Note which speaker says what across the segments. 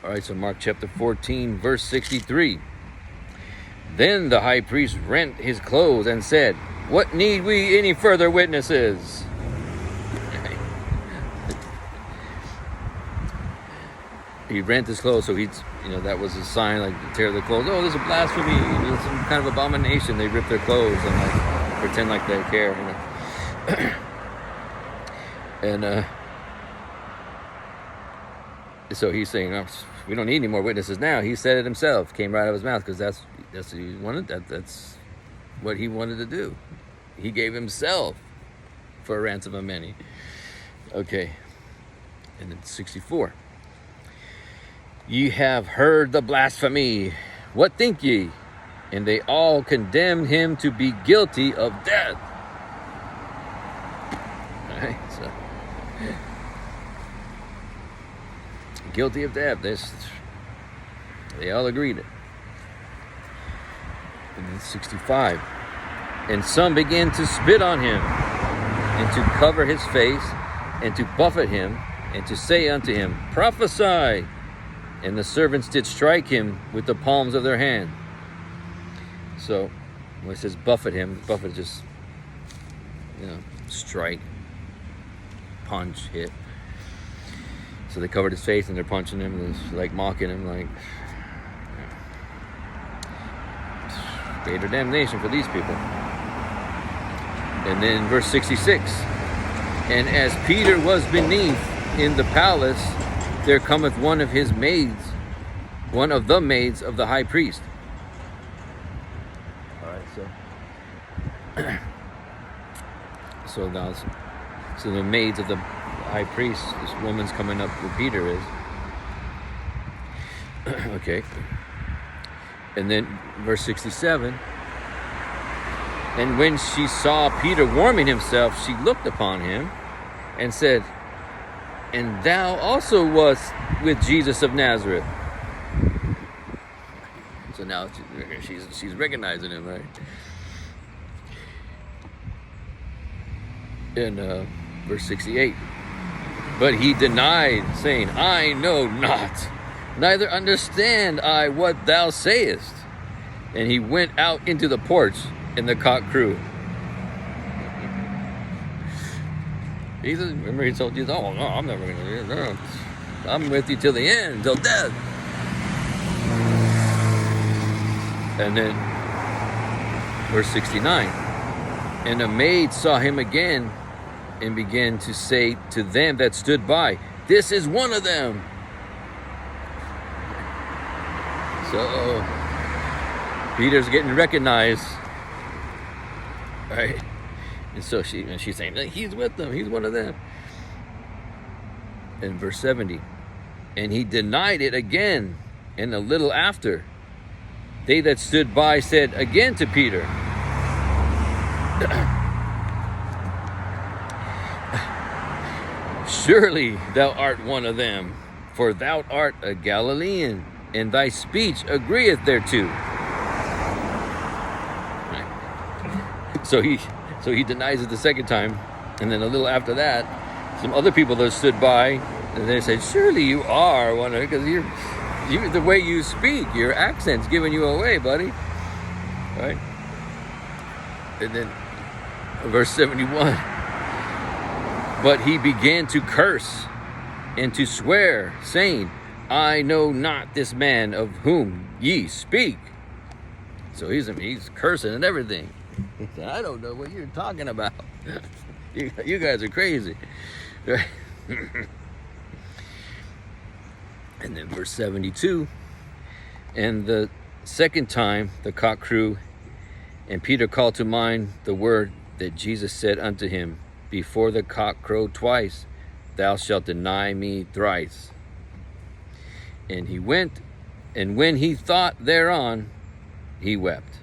Speaker 1: All right, so Mark chapter 14, verse 63. Then the high priest rent his clothes and said, "What need we any further witnesses?" He rent his clothes, so that was a sign, like, to tear their clothes. Oh, there's a blasphemy, there's some kind of abomination. They rip their clothes and like pretend like they care, And so he's saying, oh, we don't need any more witnesses now. He said it himself, came right out of his mouth, because that's what he wanted. That's what he wanted to do. He gave himself for a ransom of many. Okay, and then 64. Ye have heard the blasphemy. What think ye? And they all condemned him to be guilty of death. All right, so guilty of death. They all agreed it. And then 65. And some began to spit on him, and to cover his face, and to buffet him, and to say unto him, Prophesy. And the servants did strike him with the palms of their hand. So when it says buffet him, buffet just, strike, punch, hit. So they covered his face and they're punching him, and it's like mocking him, like, greater damnation for these people. And then verse 66. And as Peter was beneath in the palace, there cometh one of his maids, one of the maids of the high priest. All right, so the maids of the high priest, this woman's coming up where Peter is. Okay. And then verse 67. And when she saw Peter warming himself, she looked upon him and said, And thou also wast with Jesus of Nazareth. So now she's recognizing him, right? In verse 68. But he denied, saying, I know not, neither understand I what thou sayest. And he went out into the porch, and the cock crew. Remember he told Jesus, oh, no, I'm never going to do it. No. I'm with you till the end, till death. And then, verse 69. And the maid saw him again, and began to say to them that stood by, This is one of them. So, Peter's getting recognized. Right? And so she's saying, he's with them, he's one of them. In verse 70, and he denied it again, and a little after, they that stood by said again to Peter, Surely thou art one of them, for thou art a Galilean, and thy speech agreeth thereto. Right. So he denies it the second time, and then a little after that, some other people that stood by, and they said, surely you are one of them, because you the way you speak, your accent's giving you away, buddy. Right? And then verse 71. But he began to curse and to swear, saying, I know not this man of whom ye speak. So he's cursing and everything. He said, I don't know what you're talking about. You guys are crazy. Right? And then verse 72. And the second time the cock crew, and Peter called to mind the word that Jesus said unto him, Before the cock crow twice, thou shalt deny me thrice. And he went, and when he thought thereon, he wept.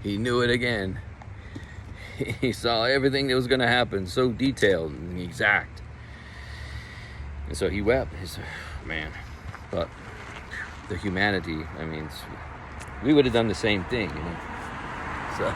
Speaker 1: He knew it again. He saw everything that was going to happen, so detailed and exact. And so he wept. He said, man, but the humanity, we would have done the same thing, So